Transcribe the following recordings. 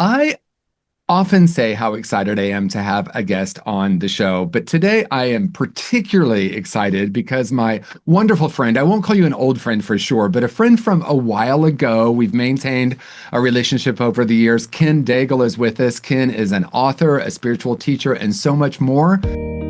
I often say how excited I am to have a guest on the show, but today I am particularly excited because my wonderful friend, I won't call you an old friend for sure, but a friend from a while ago, we've maintained a relationship over the years. Ken Daigle is with us. Ken is an author, a spiritual teacher, and so much more.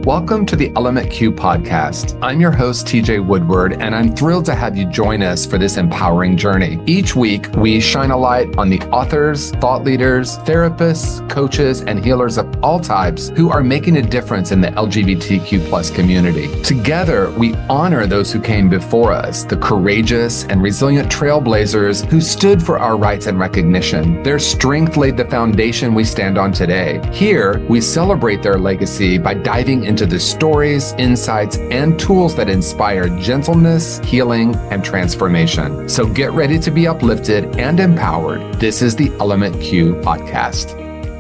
Welcome to the Element Q podcast. I'm your host, TJ Woodward, and I'm thrilled to have you join us for this empowering journey. Each week, we shine a light on the authors, thought leaders, therapists, coaches, and healers of all types who are making a difference in the LGBTQ plus community. Together, we honor those who came before us, the courageous and resilient trailblazers who stood for our rights and recognition. Their strength laid the foundation we stand on today. Here, we celebrate their legacy by diving into the stories, insights, and tools that inspire gentleness, healing, and transformation. So get ready to be uplifted and empowered. This is the Element Q podcast.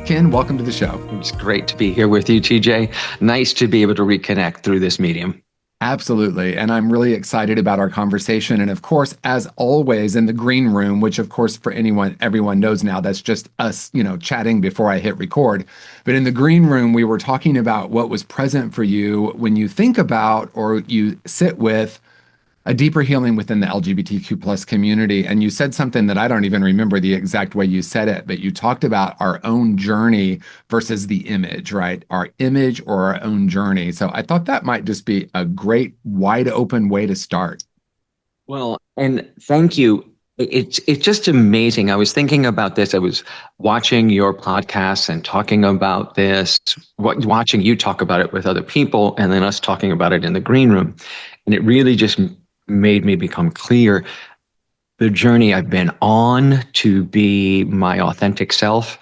Ken, welcome to the show. It's great to be here with you, TJ. Nice to be able to reconnect through this medium. Absolutely. And I'm really excited about our conversation. And of course, as always, in the green room, which of course for everyone knows now, that's just us, chatting before I hit record. But in the green room, we were talking about what was present for you when you think about or you sit with a deeper healing within the LGBTQ plus community. And you said something that I don't even remember the exact way you said it, but you talked about our own journey versus the image, right? Our image or our own journey. So I thought that might just be a great wide open way to start. Well, and thank you. It's just amazing. I was thinking about this. I was watching your podcast and talking about this, watching you talk about it with other people, and then us talking about it in the green room. And it really just made me become clear the journey I've been on to be my authentic self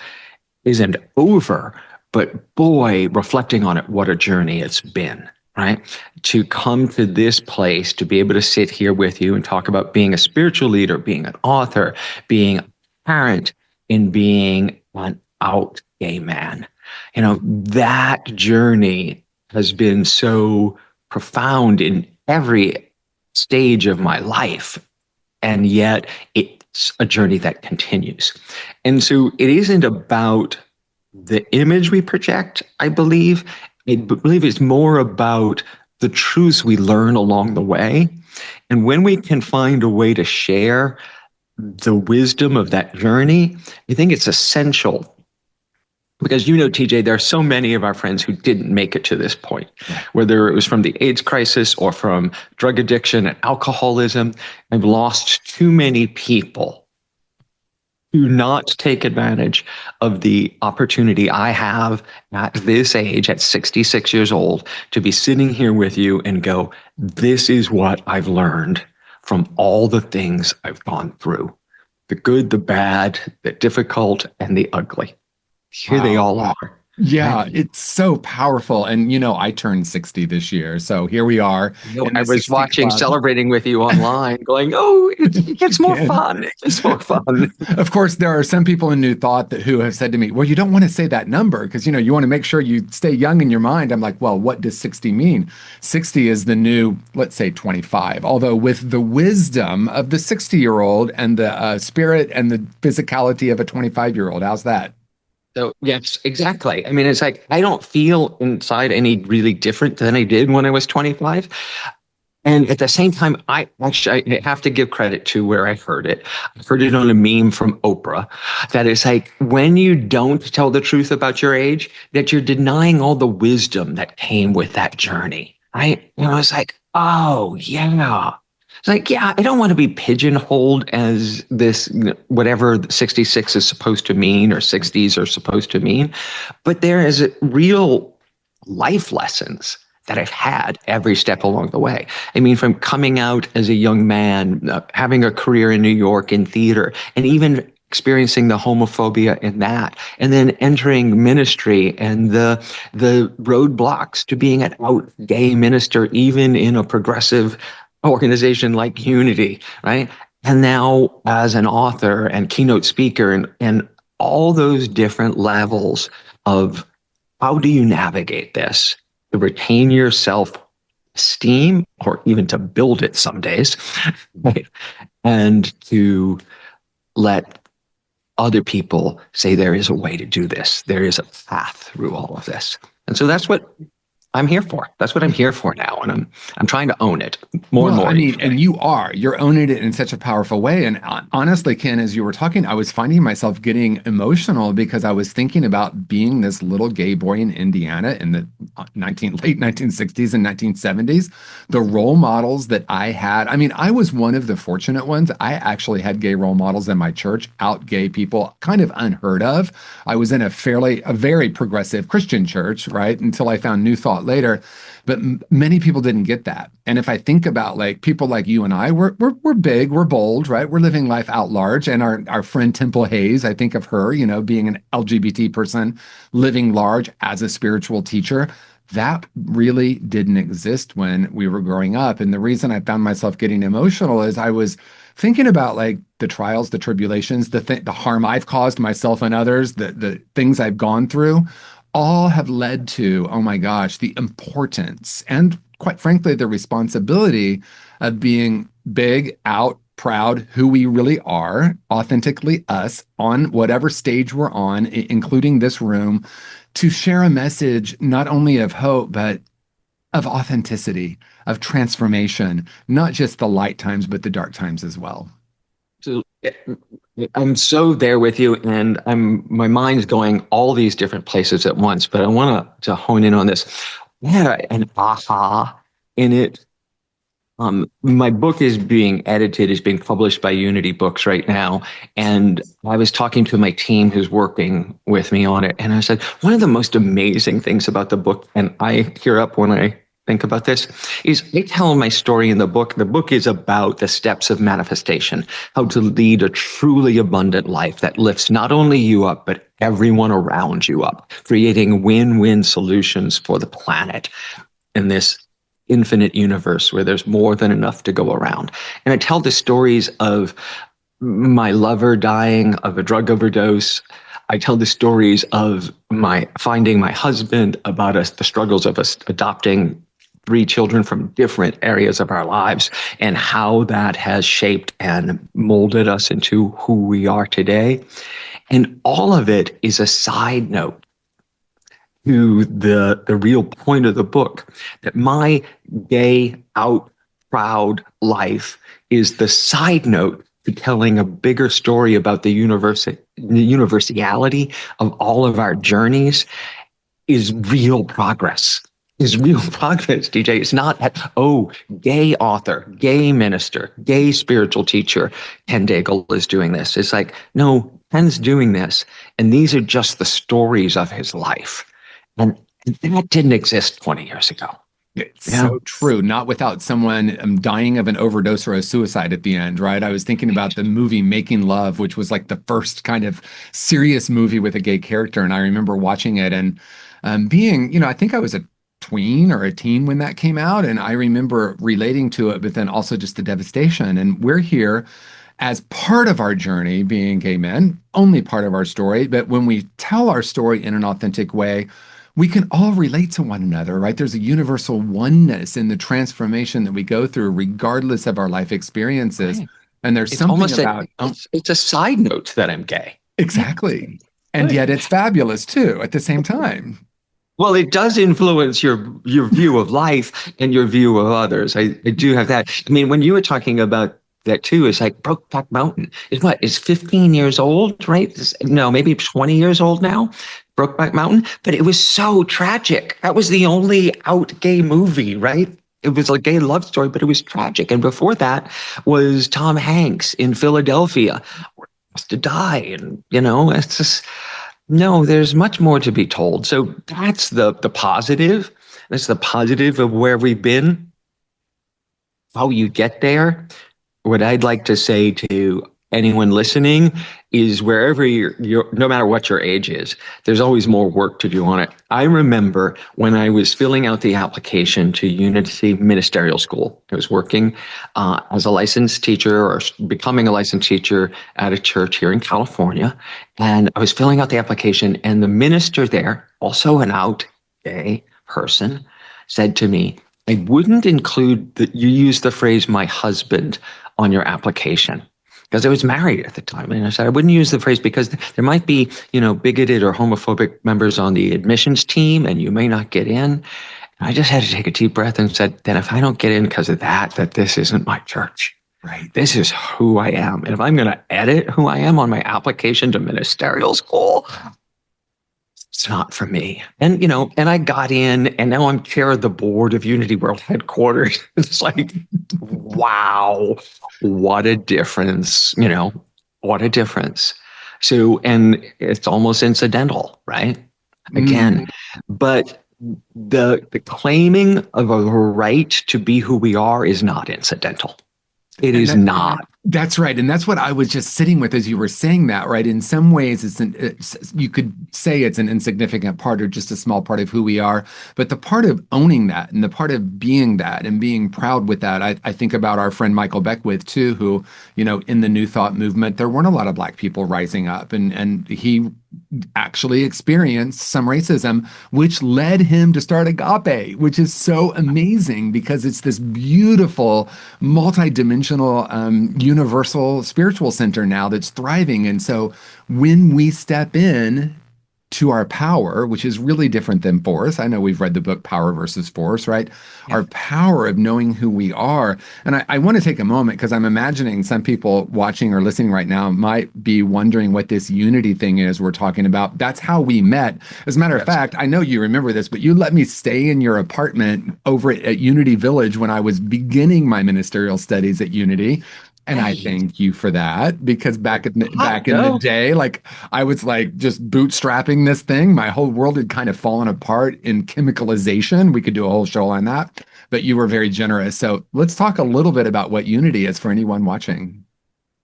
isn't over, but boy, reflecting on it, what a journey it's been, right? To come to this place, to be able to sit here with you and talk about being a spiritual leader, being an author, being a parent, and being an out gay man. That journey has been so profound in every stage of my life. And yet it's a journey that continues. And so it isn't about the image we project, I believe. I believe it's more about the truths we learn along the way. And when we can find a way to share the wisdom of that journey, I think it's essential. Because TJ, there are so many of our friends who didn't make it to this point, whether it was from the AIDS crisis or from drug addiction and alcoholism. I've lost too many people to not take advantage of the opportunity I have at this age, at 66 years old, to be sitting here with you and go, this is what I've learned from all the things I've gone through, the good, the bad, the difficult, and the ugly. Here they all are. Yeah, it's so powerful. And, I turned 60 this year. So here we are. I was celebrating with you online, going, it gets more fun. It gets more fun. Of course, there are some people in New Thought who have said to me, well, you don't want to say that number because, you want to make sure you stay young in your mind. I'm like, well, what does 60 mean? 60 is the new, let's say 25. Although with the wisdom of the 60-year-old and the spirit and the physicality of a 25-year-old. How's that? So, yes, exactly. I mean, it's like, I don't feel inside any really different than I did when I was 25. And at the same time, I have to give credit to where I heard it. I heard it on a meme from Oprah that is like, when you don't tell the truth about your age, that you're denying all the wisdom that came with that journey, right? It's like, oh, yeah. It's like, yeah, I don't want to be pigeonholed as this, whatever 66 is supposed to mean or 60s are supposed to mean. But there is real life lessons that I've had every step along the way. I mean, from coming out as a young man, having a career in New York in theater, and even experiencing the homophobia in that, and then entering ministry and the roadblocks to being an out gay minister, even in a progressive organization like Unity, right? And now as an author and keynote speaker and all those different levels of how do you navigate this to retain your self-esteem or even to build it some days, right? And to let other people say there is a way to do this. There is a path through all of this. And so that's what I'm here for. That's what I'm here for now. And I'm trying to own it more and Well, I more mean, each day. and you're owning it in such a powerful way. And honestly, Ken, as you were talking, I was finding myself getting emotional because I was thinking about being this little gay boy in Indiana in the late 1960s and 1970s. The role models that I had, I mean, I was one of the fortunate ones. I actually had gay role models in my church, out gay people, kind of unheard of. I was in a very progressive Christian church, right? Until I found New Thought later. But many people didn't get that. And if I think about like people like you and I, we're big, we're bold, right? We're living life out large. And our friend Temple Hayes, I think of her, being an LGBT person, living large as a spiritual teacher. That really didn't exist when we were growing up. And the reason I found myself getting emotional is I was thinking about like the trials, the tribulations, the harm I've caused myself and others, the things I've gone through all have led to, oh my gosh, the importance and quite frankly, the responsibility of being big, out, proud, who we really are, authentically us on whatever stage we're on, including this room, to share a message not only of hope, but of authenticity, of transformation, not just the light times, but the dark times as well. So I'm so there with you, and my mind's going all these different places at once. But I want to hone in on this. Yeah, an aha in it. My book is being edited, is being published by Unity Books right now. And I was talking to my team who's working with me on it. And I said, one of the most amazing things about the book, and I tear up when I think about this, is I tell my story in the book. The book is about the steps of manifestation, how to lead a truly abundant life that lifts not only you up, but everyone around you up, creating win-win solutions for the planet in this infinite universe where there's more than enough to go around. And I tell the stories of my lover dying of a drug overdose. I tell the stories of my finding my husband, about us, the struggles of us adopting 3 children from different areas of our lives, and how that has shaped and molded us into who we are today. And all of it is a side note to the real point of the book, that my gay, out, proud life is the side note to telling a bigger story about the universality of all of our journeys is real progress. Is real progress, DJ. It's not that, oh, gay author, gay minister, gay spiritual teacher, Ken Daigle is doing this. It's like, no, Ken's doing this. And these are just the stories of his life. And that didn't exist 20 years ago. It's Yeah. so true. Not without someone dying of an overdose or a suicide at the end, right? I was thinking about the movie Making Love, which was like the first kind of serious movie with a gay character. And I remember watching it and being, I think I was a tween or a teen when that came out. And I remember relating to it, but then also just the devastation. And we're here as part of our journey being gay men, only part of our story. But when we tell our story in an authentic way, we can all relate to one another, right? There's a universal oneness in the transformation that we go through, regardless of our life experiences. Right. And there's It's something almost about, it's a side note that I'm gay. exactly. And yet it's fabulous too at the same time. Well, it does influence your view of life and your view of others. I do have that. I mean, when you were talking about that too, it's like Brokeback Mountain is what, is 15 years old, right? No, maybe 20 years old now, Brokeback Mountain. But it was so tragic. That was the only out gay movie, right? It was a gay love story, but it was tragic. And before that was Tom Hanks in Philadelphia, where he was to die. And, it's just, no, there's much more to be told. So that's the positive. That's the positive of where we've been. How you get there. What I'd like to say to anyone listening is wherever you're, no matter what your age is, there's always more work to do on it. I remember when I was filling out the application to Unity Ministerial School, I was working as a licensed teacher or becoming a licensed teacher at a church here in California. And I was filling out the application, and the minister there, also an out gay person, said to me, I wouldn't include that you use the phrase my husband on your application. because I was married at the time. And I said, I wouldn't use the phrase because there might be, bigoted or homophobic members on the admissions team and you may not get in. And I just had to take a deep breath and said, then if I don't get in because of that this isn't my church. Right. This is who I am. And if I'm going to edit who I am on my application to ministerial school, it's not for me. And, and I got in and now I'm chair of the board of Unity World Headquarters. It's like, wow, what a difference, what a difference. So, and it's almost incidental, right? Again, but the claiming of a right to be who we are is not incidental. It is not. That's right. And that's what I was just sitting with as you were saying that, right? In some ways, you could say it's an insignificant part or just a small part of who we are. But the part of owning that and the part of being that and being proud with that, I think about our friend Michael Beckwith, too, who, in the New Thought movement, there weren't a lot of Black people rising up. And he actually experienced some racism, which led him to start Agape, which is so amazing because it's this beautiful, multidimensional, universal spiritual center now that's thriving. And so when we step in to our power, which is really different than force. I know we've read the book Power versus Force, right? Yeah. Our power of knowing who we are. And I want to take a moment because I'm imagining some people watching or listening right now might be wondering what this unity thing is we're talking about. That's how we met. As a matter of fact, I know you remember this, but you let me stay in your apartment over at Unity Village when I was beginning my ministerial studies at Unity. And I thank you for that because back in the day, like I was like just bootstrapping this thing. My whole world had kind of fallen apart in chemicalization. We could do a whole show on that, but you were very generous. So let's talk a little bit about what Unity is for anyone watching.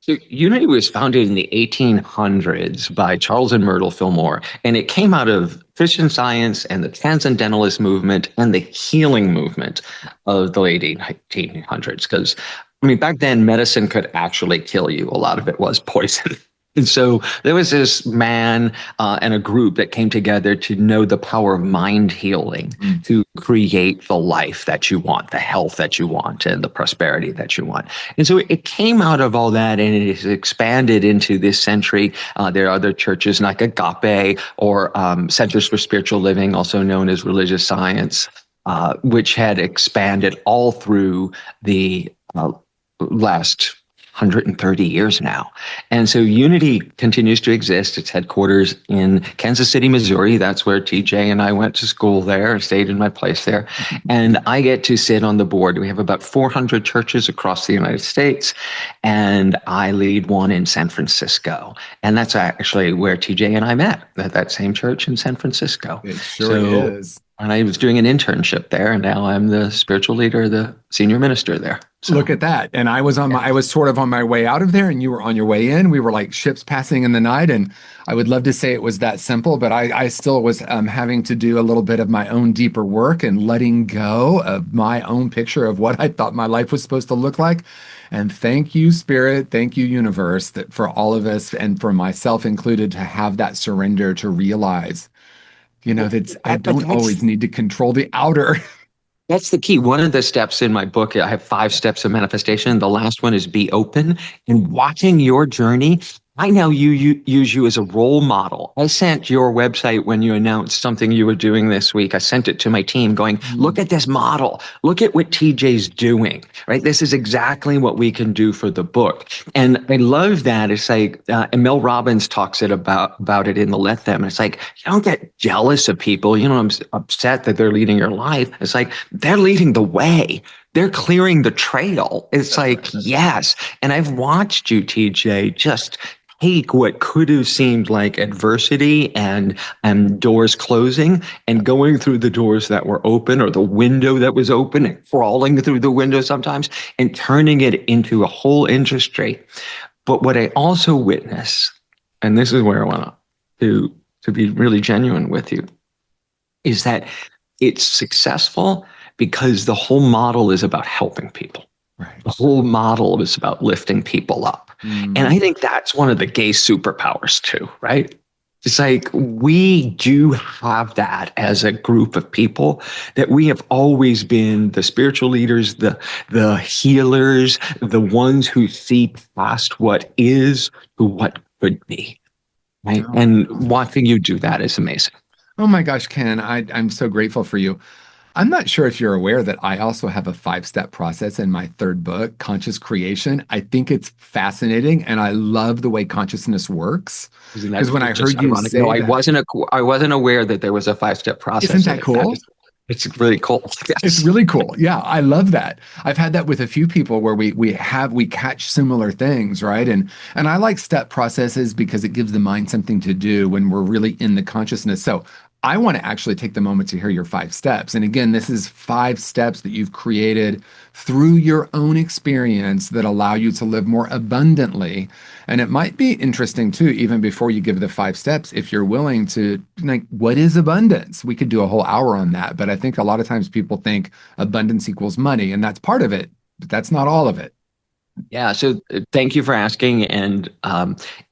So Unity was founded in the 1800s by Charles and Myrtle Fillmore, and it came out of Christian Science and the Transcendentalist movement and the healing movement of the late 1800s. Because back then, medicine could actually kill you. A lot of it was poison. And so there was this man and a group that came together to know the power of mind healing to create the life that you want, the health that you want, and the prosperity that you want. And so it came out of all that, and it has expanded into this century. There are other churches like Agape or Centers for Spiritual Living, also known as Religious Science, which had expanded all through the last 130 years now. And so Unity continues to exist. Its headquarters in Kansas City, Missouri. That's where TJ and I went to school there, stayed in my place there. And I get to sit on the board. We have about 400 churches across the United States, and I lead one in San Francisco. And that's actually where TJ and I met, at that same church in San Francisco. It sure is. And I was doing an internship there, and now I'm the spiritual leader, the senior minister there. So. Look at that. And I was sort of on my way out of there and you were on your way in. We were like ships passing in the night. And I would love to say it was that simple, but I still was having to do a little bit of my own deeper work and letting go of my own picture of what I thought my life was supposed to look like. And thank you, Spirit. Thank you, Universe, that for all of us and for myself included to have that surrender to realize, that I don't always need to control the outer. That's the key. One of the steps in my book, I have 5 steps of manifestation. The last one is be open. And watching your journey, I now use you as a role model. I sent your website when you announced something you were doing this week. I sent it to my team going, look at this model. Look at what TJ's doing, right? This is exactly what we can do for the book. And I love that. It's like, and Mel Robbins talks about it in the Let Them. It's like, you don't get jealous of people. I'm upset that they're leading your life. It's like, they're leading the way. They're clearing the trail. It's like, yes. And I've watched you, TJ, just take what could have seemed like adversity and doors closing and going through the doors that were open or the window that was open and crawling through the window sometimes and turning it into a whole industry. But what I also witness, and this is where I want to be really genuine with you, is that it's successful because the whole model is about helping people. Right. The whole model is about lifting people up. And I think that's one of the gay superpowers too, right? It's like we do have that as a group of people, that we have always been the spiritual leaders, the healers, the ones who see past what is to what could be. Right. Oh, And watching you do that is amazing. oh my gosh, Ken, I'm so grateful for you. I'm not sure if you're aware that I also have a five-step process in my third book, Conscious Creation. I think it's fascinating, and I love the way consciousness works. Isn't Because that when I just heard you ironic? No, say that, I wasn't aware that there was a 5-step isn't process in that it. That cool? is, it's really cool. It's Yes. really cool. Yeah, I love that. I've had that with a few people where we catch similar things, right? And I like step processes because it gives the mind something to do when we're really in the consciousness. So I want to actually take the moment to hear your five steps. And again, this is five steps that you've created through your own experience that allow you to live more abundantly. And it might be interesting too, even before you give the five steps, if you're willing to, like, what is abundance? We could do a whole hour on that, but I think a lot of times people think abundance equals money, and that's part of it, but that's not all of it. Yeah. So thank you for asking. And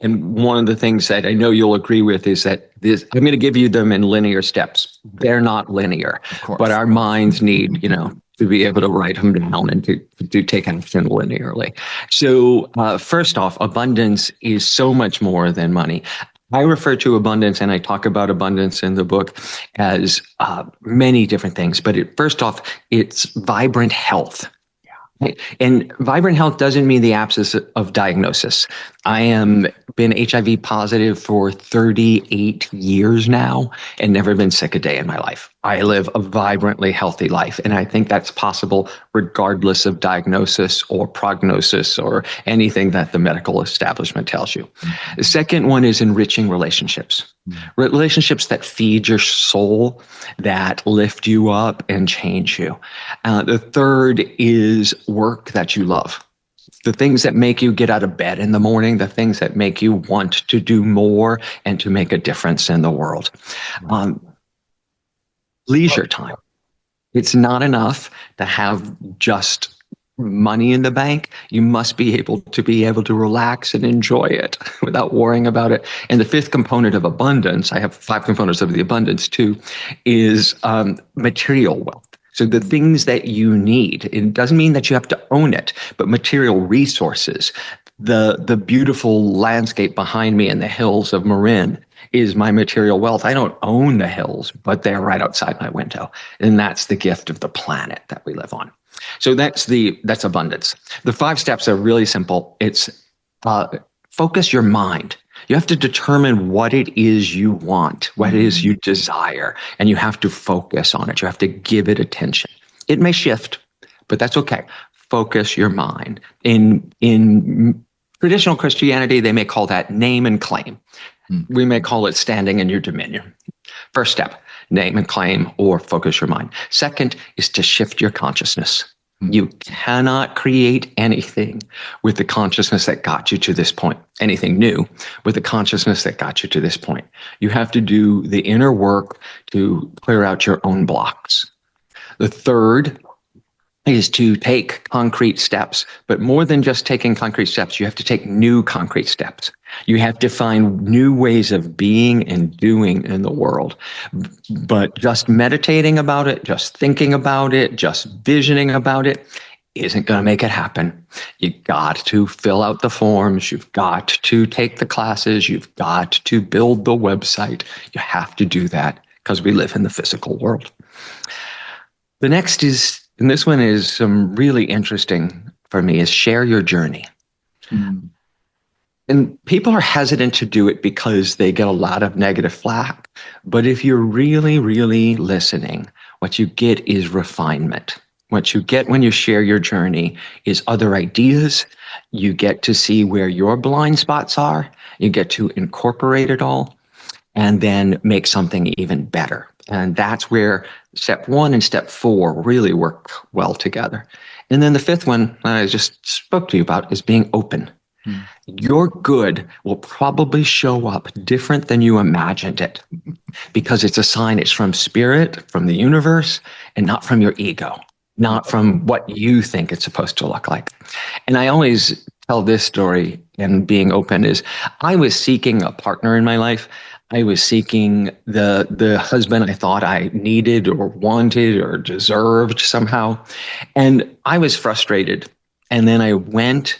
one of the things that I know you'll agree with is that this, I'm going to give you them in linear steps. They're not linear, Of but course. our minds need, to be able to write them down and to take action linearly. So first off, abundance is so much more than money. I refer to abundance, and I talk about abundance in the book as many different things. But first off, it's vibrant health. Right. And vibrant health doesn't mean the absence of diagnosis. I am been HIV positive for 38 years now and never been sick a day in my life. I live a vibrantly healthy life. And I think that's possible regardless of diagnosis or prognosis or anything that the medical establishment tells you. The second one is enriching relationships. Relationships that feed your soul, that lift you up and change you. The third is work that you love. The things that make you get out of bed in the morning, the things that make you want to do more and to make a difference in the world. Leisure time. It's not enough to have just money in the bank. You must be able to relax and enjoy it without worrying about it. And the fifth component of abundance, I have 5 components of the abundance too, is material wealth. So the things that you need, it doesn't mean that you have to own it, but material resources. The beautiful landscape behind me in the hills of Marin is my material wealth. I don't own the hills, but they're right outside my window. And that's the gift of the planet that we live on. So that's abundance. The 5 steps are really simple. It's focus your mind. You have to determine what it is you want, what it is you desire, and you have to focus on it. You have to give it attention. It may shift, but that's okay. Focus your mind. In traditional Christianity, they may call that name and claim. We may call it standing in your dominion. First step, name and claim or focus your mind. Second is to shift your consciousness. You cannot create anything with the consciousness that got you to this point, anything new with the consciousness that got you to this point. You have to do the inner work to clear out your own blocks. The third is to take concrete steps, but more than just taking concrete steps, you have to take new concrete steps. You have to find new ways of being and doing in the world. But just meditating about it, just thinking about it, just visioning about it isn't going to make it happen. You got to fill out the forms. You've got to take the classes. You've got to build the website. You have to do that because we live in the physical world. The next is, and this one is really interesting for me, is share your journey. And people are hesitant to do it because they get a lot of negative flack. But if you're really, really listening, what you get is refinement. What you get when you share your journey is other ideas. You get to see where your blind spots are. You get to incorporate it all and then make something even better. And that's where step 1 and step 4 really work well together. And then the fifth one I just spoke to you about is being open. Your good will probably show up different than you imagined it because it's a sign it's from spirit, from the universe, and not from your ego, not from what you think it's supposed to look like. And I always tell this story, and being open is I was seeking a partner in my life. I was seeking the husband I thought I needed or wanted or deserved somehow. And I was frustrated. And then I went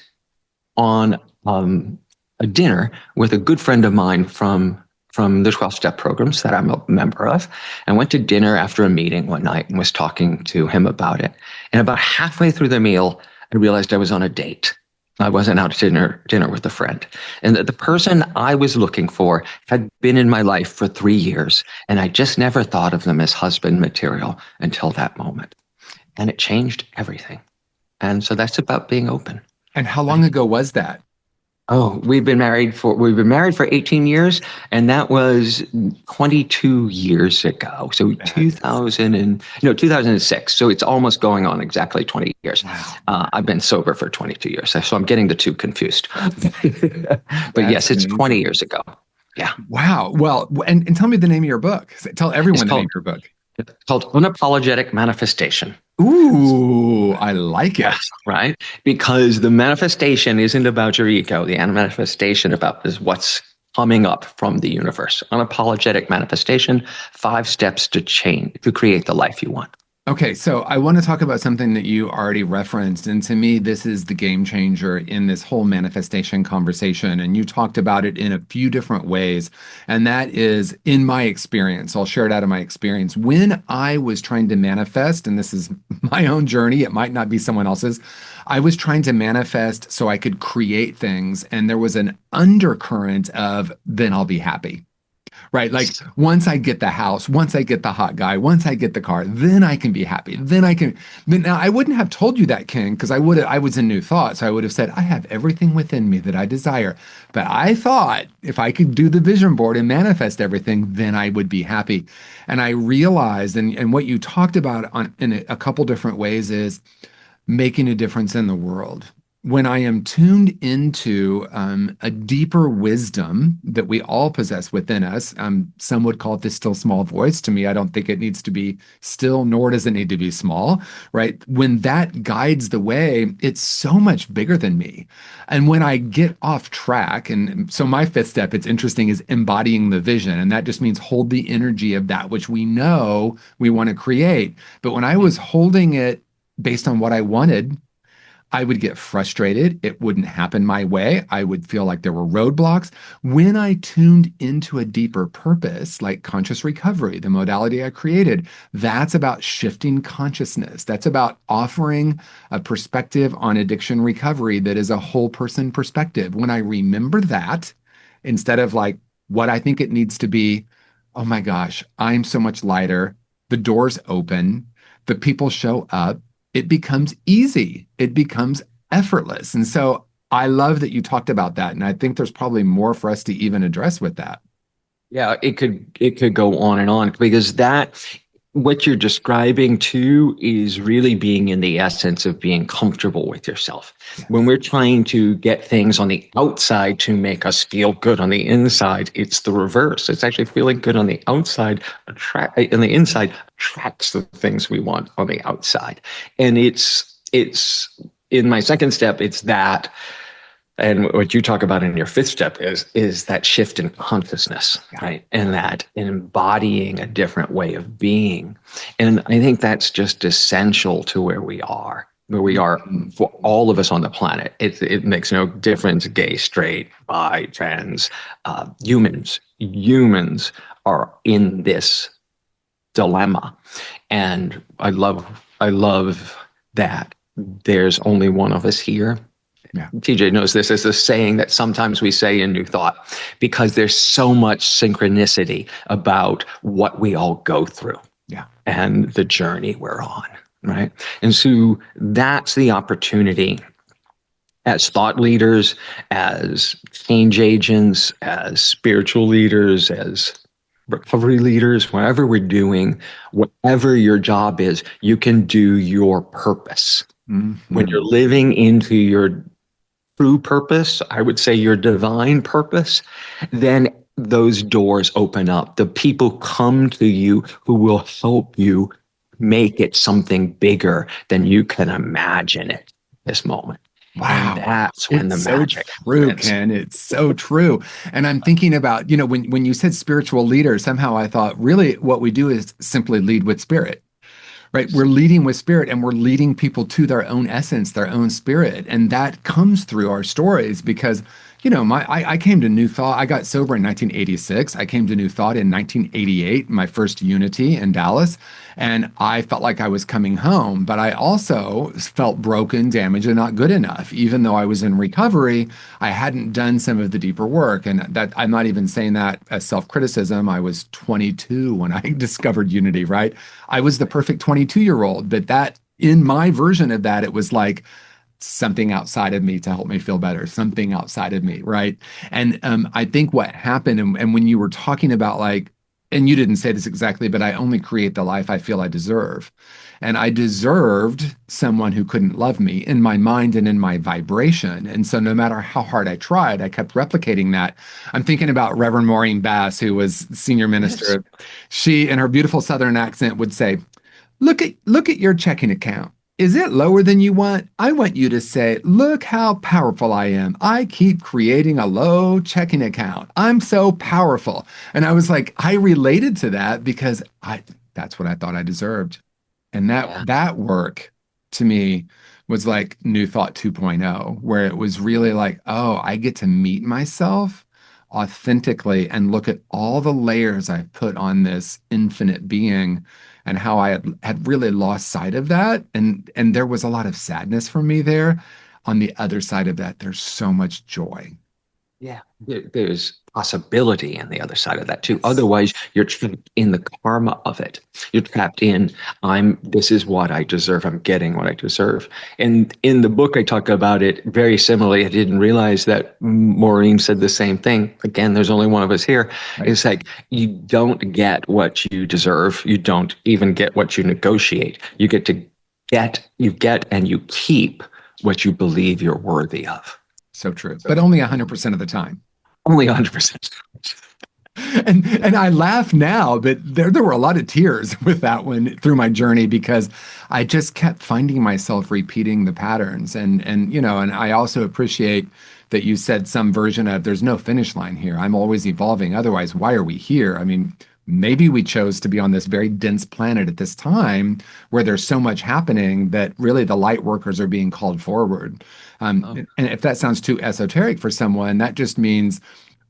on a dinner with a good friend of mine from the 12 step programs that I'm a member of. I went to dinner after a meeting one night and was talking to him about it. And about halfway through the meal, I realized I was on a date. I wasn't out to dinner with a friend. And the person I was looking for had been in my life for 3 years. And I just never thought of them as husband material until that moment. And it changed everything. And so that's about being open. And how long ago was that? Oh, we've been married for 18 years, and that was 22 years ago. So That is, 2006. So it's almost going on exactly 20 years. wow. I've been sober for 22 years, so I'm getting the two confused. But That's yes, it's 20 amazing. years ago. Yeah, Wow. Well, and tell me the name of your book. Tell it's everyone the name called of your book. it's called Unapologetic Manifestation. Ooh, I like it. Yes, right. Because the manifestation isn't about your ego. The manifestation about is what's coming up from the universe. Unapologetic manifestation, 5 steps to change, to create the life you want. Okay, so I want to talk about something that you already referenced. And to me, this is the game changer in this whole manifestation conversation. And you talked about it in a few different ways. And that is in my experience. I'll share it out of my experience. When I was trying to manifest, and this is my own journey, it might not be someone else's. I was trying to manifest so I could create things. And there was an undercurrent of, then I'll be happy. Right. Like once I get the house, once I get the hot guy, once I get the car, then I can be happy. Then I can. Then now I wouldn't have told you that, King, because I was in New Thought. So I would have said, I have everything within me that I desire. But I thought if I could do the vision board and manifest everything, then I would be happy. And I realized, and what you talked about in a couple different ways is making a difference in the world. When I am tuned into a deeper wisdom that we all possess within us, some would call it the still small voice. To me, I don't think it needs to be still, nor does it need to be small, right? When that guides the way, it's so much bigger than me. And when I get off track, and so my fifth step, it's interesting, is embodying the vision. And that just means hold the energy of that which we know we want to create. But when I was holding it based on what I wanted, I would get frustrated. It wouldn't happen my way. I would feel like there were roadblocks. When I tuned into a deeper purpose, like conscious recovery, the modality I created, that's about shifting consciousness. That's about offering a perspective on addiction recovery that is a whole person perspective. When I remember that, instead of like what I think it needs to be, oh my gosh, I'm so much lighter. The doors open, the people show up, it becomes easy. It becomes effortless. And so I love that you talked about that. And I think there's probably more for us to even address with that. Yeah, it could go on and on because that what you're describing too is really being in the essence of being comfortable with yourself. When Yes. we're trying to get things on the outside to make us feel good on the inside, it's the reverse. It's actually feeling good on the outside, attract and the inside attracts the things we want on the outside. And it's in my second step, it's that. And what you talk about in your fifth step is that shift in consciousness, Yeah. right? And that embodying a different way of being. And I think that's just essential to where we are Mhm. for all of us on the planet. It makes no difference, gay, straight, bi, trans, humans are in this dilemma. And I love that there's only one of us here. Yeah. TJ knows this as a saying that sometimes we say in New Thought because there's so much synchronicity about what we all go through Yeah. and the journey we're on, right? And so that's the opportunity as thought leaders, as change agents, as spiritual leaders, as recovery leaders, whatever we're doing, whatever your job is, you can do your purpose. When Mhm. you're living into your true purpose, I would say your divine purpose, then those doors open up. The people come to you who will help you make it something bigger than you can imagine it this moment. And Wow. that's when the It's so magic true, happens. Ken. It's so true. And I'm thinking about, when you said spiritual leader, somehow I thought really what we do is simply lead with spirit. Right? We're leading with spirit and we're leading people to their own essence, their own spirit. And that comes through our stories because, I came to New Thought. I got sober in 1986. I came to New Thought in 1988, my first Unity in Dallas. And I felt like I was coming home, but I also felt broken, damaged, and not good enough. Even though I was in recovery, I hadn't done some of the deeper work. And that I'm not even saying that as self-criticism. I was 22 when I discovered Unity, right? I was the perfect 22-year-old, but that in my version of that, it was like something outside of me to help me feel better, something outside of me, right? And I think what happened, and when you were talking about like, and you didn't say this exactly, but I only create the life I feel I deserve. And I deserved someone who couldn't love me in my mind and in my vibration. And so no matter how hard I tried, I kept replicating that. I'm thinking about Reverend Maureen Bass, who was senior Yes. minister. She, in her beautiful Southern accent, would say, look at your checking account. Is it lower than you want? I want you to say, look how powerful I am. I keep creating a low checking account. I'm so powerful. And I was like, I related to that because that's what I thought I deserved. And that Yeah. that work to me was like New Thought 2.0, where it was really like, oh, I get to meet myself authentically and look at all the layers I've put on this infinite being and how I had really lost sight of that. And there was a lot of sadness for me there. On the other side of that, there's so much joy. Yeah, there's possibility on the other side of that too. Yes. Otherwise, you're trapped in the karma of it. You're trapped in, this is what I deserve. I'm getting what I deserve. And in the book, I talk about it very similarly. I didn't realize that Maureen said the same thing. Again, there's only one of us here. Right. It's like, you don't get what you deserve. You don't even get what you negotiate. You get and you keep what you believe you're worthy of. So true. But only 100% of the time. Only 100%. And I laugh now, but there were a lot of tears with that one through my journey because I just kept finding myself repeating the patterns. And I also appreciate that you said some version of there's no finish line here. I'm always evolving. Otherwise, why are we here? I mean, maybe we chose to be on this very dense planet at this time where there's so much happening that really the light workers are being called forward. Oh. And if that sounds too esoteric for someone, that just means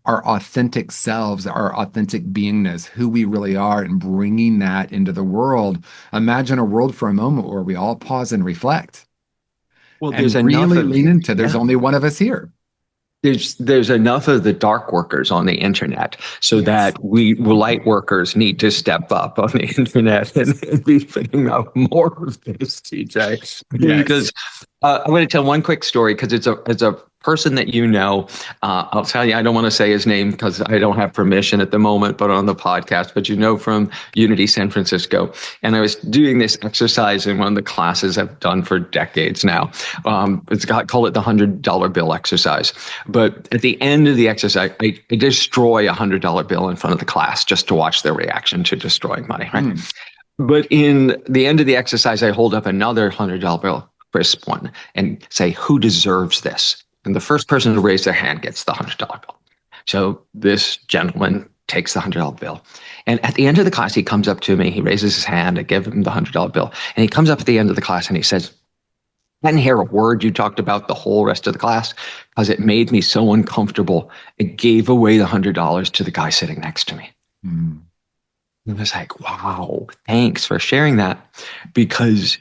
our authentic selves, our authentic beingness, who we really are, and bringing that into the world. Imagine a world for a moment where we all pause and reflect Well, there's and enough really of lean into there's yeah. only one of us here. There's enough of the dark workers on the internet, so Yes. that we light workers need to step up on the internet and be putting out more of this, TJ. Yes. Because I'm going to tell one quick story because it's a person that you know. I'll tell you, I don't want to say his name because I don't have permission at the moment, but on the podcast, but from Unity San Francisco. And I was doing this exercise in one of the classes I've done for decades now. Call it the $100 bill exercise. But at the end of the exercise, I destroy a $100 bill in front of the class just to watch their reaction to destroying money, right? But in the end of the exercise, I hold up another $100 bill, crisp one, and say, who deserves this? And the first person to raise their hand gets the $100 bill. So this gentleman takes the $100 bill. And at the end of the class, he comes up to me, he raises his hand, I give him the $100 bill. And he comes up at the end of the class and he says, I didn't hear a word you talked about the whole rest of the class because it made me so uncomfortable. It gave away the $100 to the guy sitting next to me. Mm. And I was like, wow, thanks for sharing that, because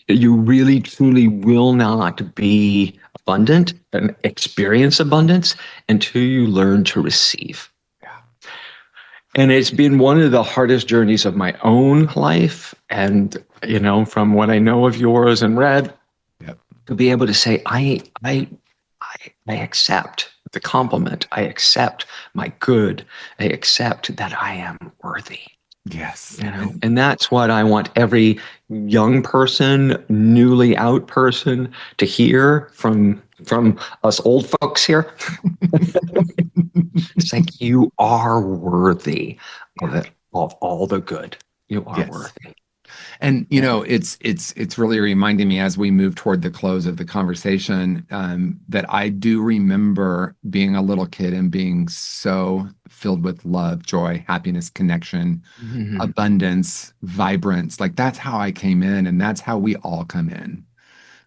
you really truly will not be abundant and experience abundance until you learn to receive. Yeah. And it's been one of the hardest journeys of my own life. And, from what I know of yours and read, Yep. to be able to say, I accept the compliment. I accept my good. I accept that I am worthy. Yes. And that's what I want every young person, newly out person to hear from us old folks here. It's like, you are worthy of it, of all the good. You are Yes. worthy. And it's really reminding me as we move toward the close of the conversation, that I do remember being a little kid and being so filled with love, joy, happiness, connection, Mhm. abundance, vibrance. Like that's how I came in, and that's how we all come in,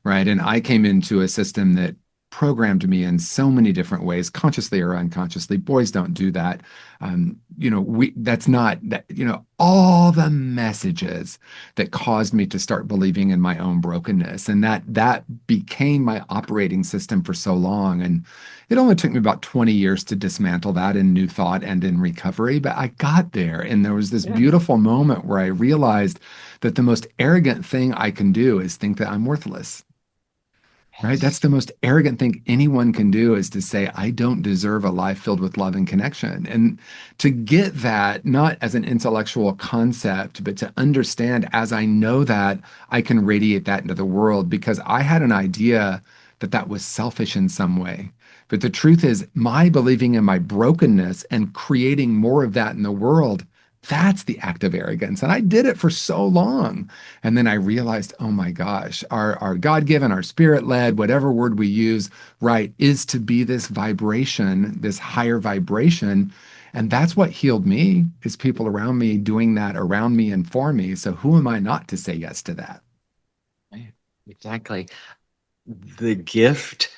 right? And I came into a system that programmed me in so many different ways, consciously or unconsciously. Boys don't do that. That's not that, all the messages that caused me to start believing in my own brokenness. And that became my operating system for so long. And it only took me about 20 years to dismantle that in new thought and in recovery, but I got there. And there was this Yeah. beautiful moment where I realized that the most arrogant thing I can do is think that I'm worthless. Right? That's Yes. the most arrogant thing anyone can do is to say, I don't deserve a life filled with love and connection. And to get that, not as an intellectual concept, but to understand as I know that, I can radiate that into the world because I had an idea that that was selfish in some way. But the truth is, my believing in my brokenness and creating more of that in the world, that's the act of arrogance. And I did it for so long. And then I realized, oh my gosh, our God-given, our spirit-led, whatever word we use, right, is to be this vibration, this higher vibration. And that's what healed me, is people around me doing that around me and for me. So who am I not to say yes to that? Right. Exactly. The gift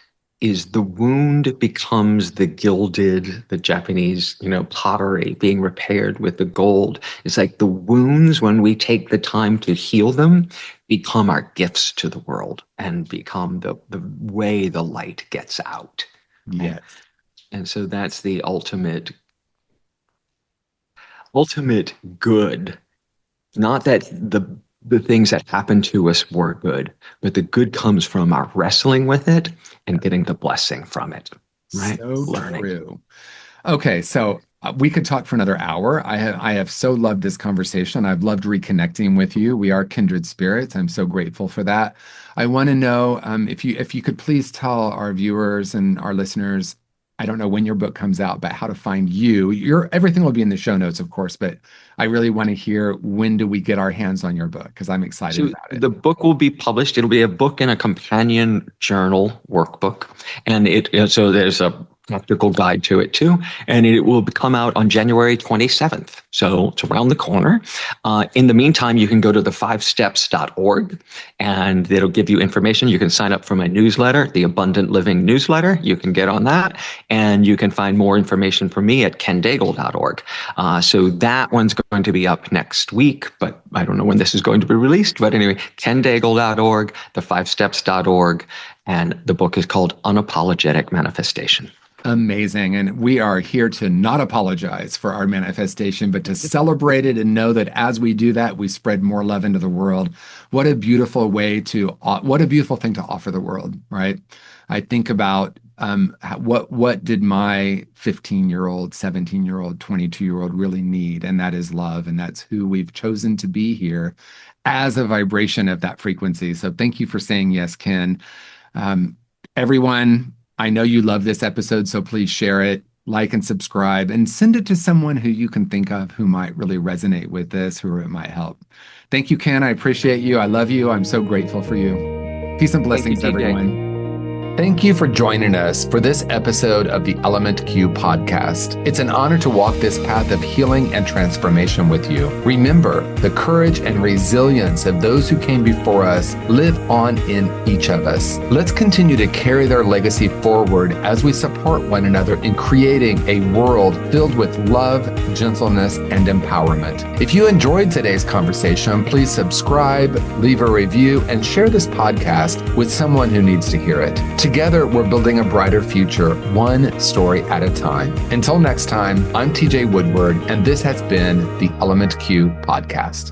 is the wound becomes the gilded, the Japanese, pottery being repaired with the gold. It's like the wounds, when we take the time to heal them, become our gifts to the world and become the way the light gets out. Right. Yes. And so that's the ultimate good. Not that the things that happen to us were good, but the good comes from our wrestling with it and getting the blessing from it, right? So Learning. true. Okay, so we could talk for another hour. I have so loved this conversation. I've loved reconnecting with you. We are kindred spirits. I'm so grateful for that. I want to know if you could please tell our viewers and our listeners, I don't know when your book comes out, but how to find you. Your everything will be in the show notes, of course, but I really want to hear when do we get our hands on your book because I'm excited So about it. the book will be published. It'll be a book and a companion journal workbook, and so there's a practical guide to it too. And it will come out on January 27th. So it's around the corner. In the meantime, you can go to the5steps.org and it'll give you information. You can sign up for my newsletter, the Abundant Living newsletter. You can get on that, and you can find more information from me at kendaigle.org. So that one's going to be up next week, but I don't know when this is going to be released. But anyway, kendaigle.org, the5steps.org, and the book is called Unapologetic Manifestation. Amazing. And we are here to not apologize for our manifestation, but to celebrate it and know that as we do that, we spread more love into the world. What a beautiful what a beautiful thing to offer the world, right? I think about what did my 15-year-old, 17-year-old, 22-year-old really need? And that is love. And that's who we've chosen to be here as a vibration of that frequency. So thank you for saying yes, Ken. Everyone, I know you love this episode, so please share it, like and subscribe, and send it to someone who you can think of who might really resonate with this, who it might help. Thank you, Ken. I appreciate you. I love you. I'm so grateful for you. Peace and Thank you, blessings, TJ. everyone. Thank you for joining us for this episode of the Element Q podcast. It's an honor to walk this path of healing and transformation with you. Remember, the courage and resilience of those who came before us live on in each of us. Let's continue to carry their legacy forward as we support one another in creating a world filled with love, gentleness, and empowerment. If you enjoyed today's conversation, please subscribe, leave a review, and share this podcast with someone who needs to hear it. Together, we're building a brighter future, one story at a time. Until next time, I'm TJ Woodward, and this has been the Element Q podcast.